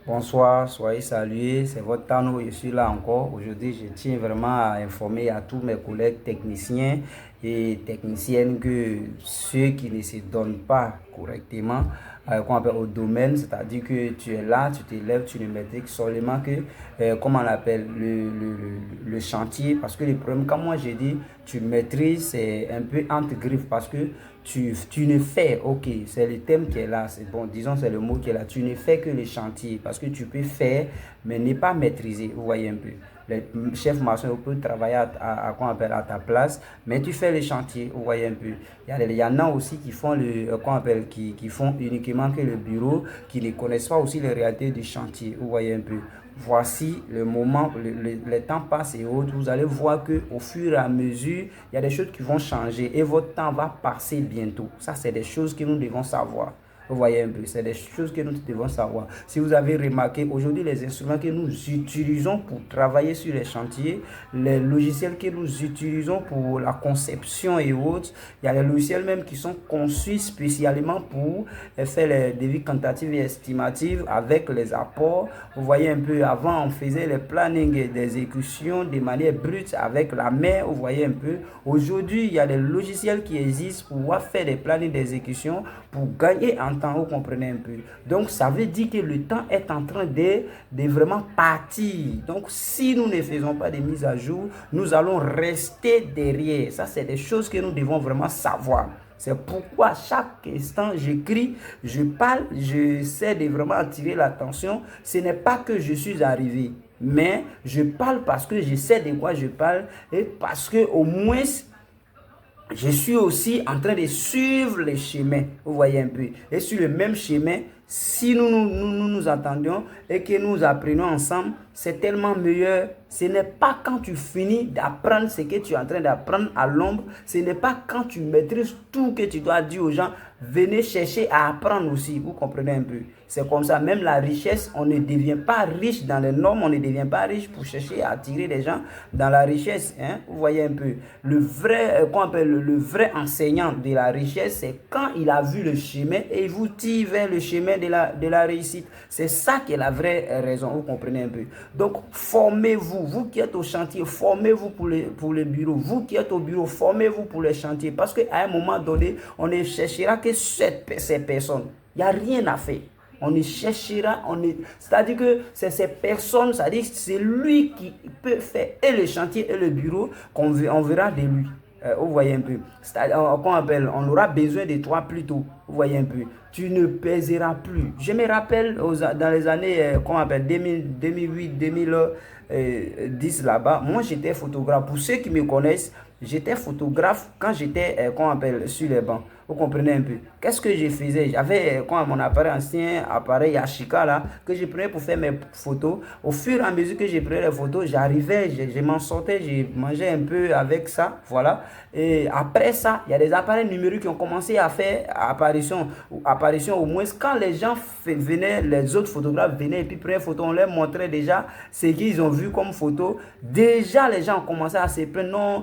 Bonsoir, soyez salués, c'est votre Tano, je suis là encore. Aujourd'hui, je tiens vraiment à informer à tous mes collègues techniciens et techniciennes que ceux qui ne se donnent pas correctement qu'on appelle au domaine, c'est-à-dire que tu es là, tu t'élèves, tu ne maîtrises seulement que, comment on l'appelle, le chantier. Parce que le problème, quand moi j'ai dit tu maîtrises, c'est un peu entre griffes parce que tu ne fais, ok, c'est le thème qui est là, c'est bon, disons c'est le mot qui est là, tu ne fais que le chantier parce que tu peux faire, mais ne pas maîtriser, vous voyez un peu. Les chefs maçons peuvent travailler quoi on appelle, à ta place, mais tu fais le chantier, vous voyez un peu. Il y en a aussi qui font quoi on appelle, qui font uniquement que le bureau, qui ne connaissent pas aussi les réalités du chantier, vous voyez un peu. Voici le moment, le temps passe et autres, vous allez voir qu'au fur et à mesure, il y a des choses qui vont changer et votre temps va passer bientôt. Ça, c'est des choses que nous devons savoir. Vous voyez un peu, c'est des choses que nous devons savoir. Si vous avez remarqué, aujourd'hui, les instruments que nous utilisons pour travailler sur les chantiers, les logiciels que nous utilisons pour la conception et autres, il y a des logiciels même qui sont conçus spécialement pour faire les devis quantitatifs et estimatifs avec les apports. Vous voyez un peu, avant, on faisait les plannings d'exécution de manière brute avec la main. Vous voyez un peu. Aujourd'hui, il y a des logiciels qui existent pour pouvoir faire des plannings d'exécution pour gagner en temps, vous comprenez un peu. Donc, ça veut dire que le temps est en train de vraiment partir. Donc, si nous ne faisons pas de mise à jour, nous allons rester derrière. Ça, c'est des choses que nous devons vraiment savoir. C'est pourquoi chaque instant, j'écris, je parle, j'essaie de vraiment attirer l'attention. Ce n'est pas que je suis arrivé, mais je parle parce que je sais de quoi je parle et parce que au moins je suis aussi en train de suivre les chemins, vous voyez un peu. Et sur le même chemin, si nous entendions et que nous apprenons ensemble, c'est tellement meilleur. Ce n'est pas quand tu finis d'apprendre ce que tu es en train d'apprendre à l'ombre. Ce n'est pas quand tu maîtrises tout que tu dois dire aux gens. Venez chercher à apprendre aussi, vous comprenez un peu. C'est comme ça, même la richesse, on ne devient pas riche dans les normes, on ne devient pas riche pour chercher à attirer les gens dans la richesse. Hein? Vous voyez un peu. Le vrai, qu'on appelle le vrai enseignant de la richesse, c'est quand il a vu le chemin et il vous tire vers le chemin de la réussite. C'est ça qui est la vraie raison, vous comprenez un peu. Donc, formez-vous, vous qui êtes au chantier, formez-vous pour le bureau. Vous qui êtes au bureau, formez-vous pour les chantiers. Parce qu'à un moment donné, on ne cherchera que ces personnes. Il n'y a rien à faire. On y cherchera, c'est-à-dire que c'est ces personnes, c'est-à-dire que c'est lui qui peut faire et le chantier et le bureau qu'on verra de lui. Vous voyez un peu. On aura besoin de toi plus tôt. Vous voyez un peu. Tu ne pèseras plus. Je me rappelle dans les années 2008, 2010 là-bas, moi j'étais photographe. Pour ceux qui me connaissent, j'étais photographe quand j'étais sur les bancs. Vous comprenez un peu. Qu'est-ce que je faisais? J'avais mon appareil ancien, appareil Yashica là, que je prenais pour faire mes photos. Au fur et à mesure que je prenais les photos, j'arrivais, je m'en sortais, je mangeais un peu avec ça. Voilà. Et après ça, il y a des appareils numériques qui ont commencé à faire apparition au moins quand les gens venaient, les autres photographes venaient et puis prenaient photo, on leur montrait déjà ce qu'ils ont vu comme photo. Déjà, les gens ont commencé à se plaindre. Non,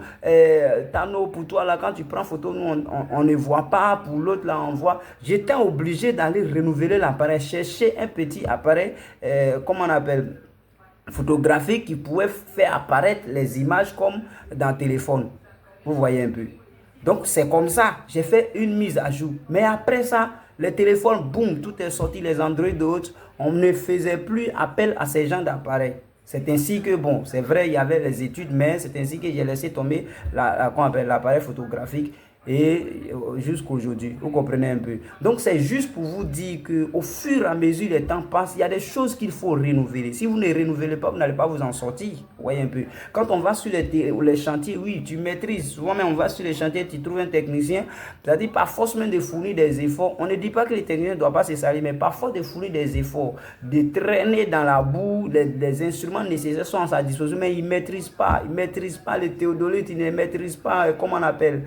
Tano, pour toi, là, quand tu prends photo, nous, on ne voit pas. Pour l'autre, là, on voit. J'étais obligé d'aller renouveler l'appareil, chercher un petit appareil, comment on appelle, photographique qui pouvait faire apparaître les images comme dans le téléphone. Vous voyez un peu. Donc, c'est comme ça. J'ai fait une mise à jour. Mais après ça, les téléphones, boum, tout est sorti, les Android d'autres. On ne faisait plus appel à ces gens d'appareils. C'est ainsi que, bon, c'est vrai, il y avait les études, mais c'est ainsi que j'ai laissé tomber l'appareil photographique et jusqu'à aujourd'hui. Vous comprenez un peu. Donc, c'est juste pour vous dire qu'au fur et à mesure le temps passe, il y a des choses qu'il faut renouveler. Si vous ne renouvelez pas, vous n'allez pas vous en sortir. Vous voyez un peu. Quand on va sur les chantiers, oui, tu maîtrises. Souvent, même on va sur les chantiers, tu trouves un technicien. C'est-à-dire, pas forcément de fournir des efforts. On ne dit pas que les techniciens ne doivent pas se salir, mais parfois de fournir des efforts, de traîner dans la boue, les instruments nécessaires sont à sa disposition, mais ils ne maîtrisent pas. Ils ne maîtrisent pas les théodolites, ils ne maîtrisent pas, comment on appelle,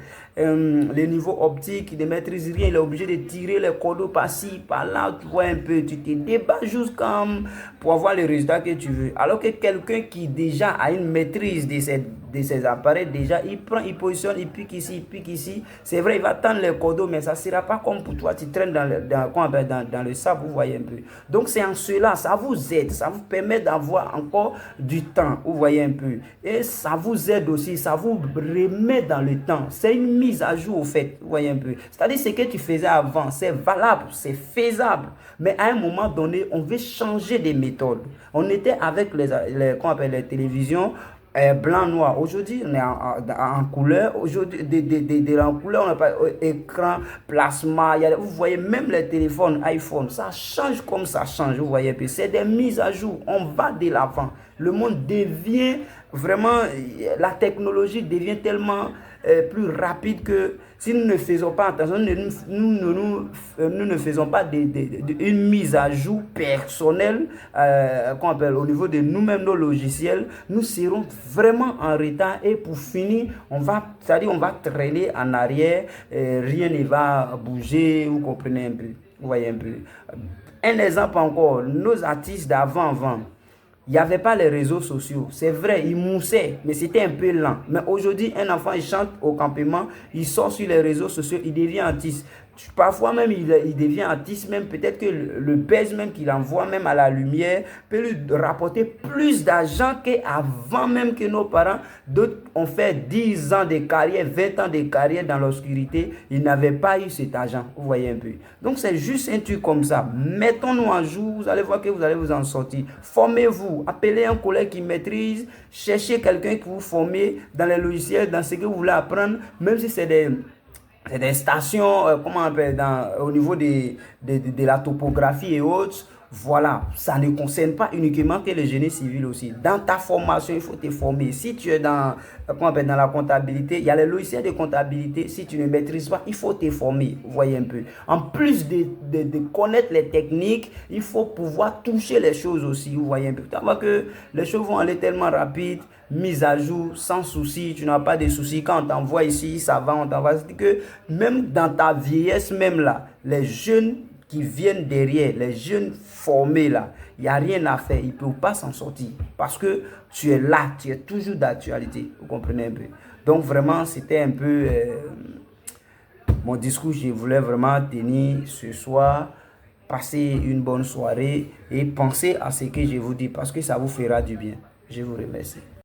les niveaux optiques, il ne maîtrise rien, il est obligé de tirer les codes par-ci, par-là, tu vois un peu, tu te débats jusqu'à pour avoir les résultats que tu veux. Alors que quelqu'un qui déjà a une maîtrise de ces appareils, déjà, il prend, il positionne, il pique ici, il pique ici. C'est vrai, il va tendre les codes, mais ça ne sera pas comme pour toi, tu traînes dans le sable, vous voyez un peu. Donc c'est en cela, ça vous aide, ça vous permet d'avoir encore du temps, vous voyez un peu. Et ça vous aide aussi, ça vous remet dans le temps. C'est une mise à jour au fait, vous voyez un peu. C'est-à-dire ce que tu faisais avant, c'est valable, c'est faisable. Mais à un moment donné, on veut changer de méthode. On était avec les télévisions blanc noir. Aujourd'hui on est en couleur. Aujourd'hui en couleur, on n'a pas écran plasma, vous voyez même les téléphones iPhone, ça change comme ça change, vous voyez, c'est des mises à jour, on va de l'avant. Le monde devient vraiment, la technologie devient tellement plus rapide que si nous ne faisons pas attention, nous ne faisons pas une mise à jour personnelle qu'on appelle au niveau de nous-mêmes, nos logiciels, nous serons vraiment en retard et pour finir, c'est-à-dire on va traîner en arrière, rien ne va bouger, vous comprenez un peu, vous voyez un peu. Un exemple encore, nos artistes d'avant, il n'y avait pas les réseaux sociaux. C'est vrai, ils moussaient, mais c'était un peu lent. Mais aujourd'hui, un enfant, il chante au campement, il sort sur les réseaux sociaux, il devient artiste. Parfois même, il devient artiste, même peut-être que le buzz même qu'il envoie même à la lumière peut lui rapporter plus d'argent qu'avant même que nos parents. D'autres ont fait 10 ans de carrière, 20 ans de carrière dans l'obscurité. Ils n'avaient pas eu cet argent, vous voyez un peu. Donc c'est juste un truc comme ça. Mettons-nous à jour, vous allez voir que vous allez vous en sortir. Formez-vous, appelez un collègue qui maîtrise, cherchez quelqu'un qui vous forme dans les logiciels, dans ce que vous voulez apprendre, même si c'est des stations, comment on appelle, au niveau de la topographie et autres. Voilà, ça ne concerne pas uniquement que le génie civil aussi. Dans ta formation, il faut te former. Si tu es dans la comptabilité, il y a les logiciels de comptabilité. Si tu ne maîtrises pas, il faut te former. Vous voyez un peu. En plus de connaître les techniques, il faut pouvoir toucher les choses aussi. Vous voyez un peu. Tu vois que les choses vont aller tellement rapide, mise à jour, sans souci. Tu n'as pas de soucis. Quand on t'envoie ici, ça va, on t'envoie. C'est que même dans ta vieillesse, même là, les jeunes qui viennent derrière, les jeunes formés là, il n'y a rien à faire, ils ne peuvent pas s'en sortir parce que tu es là, tu es toujours d'actualité, vous comprenez un peu. Donc vraiment, c'était un peu mon discours, je voulais vraiment tenir ce soir, passer une bonne soirée et penser à ce que je vous dis parce que ça vous fera du bien. Je vous remercie.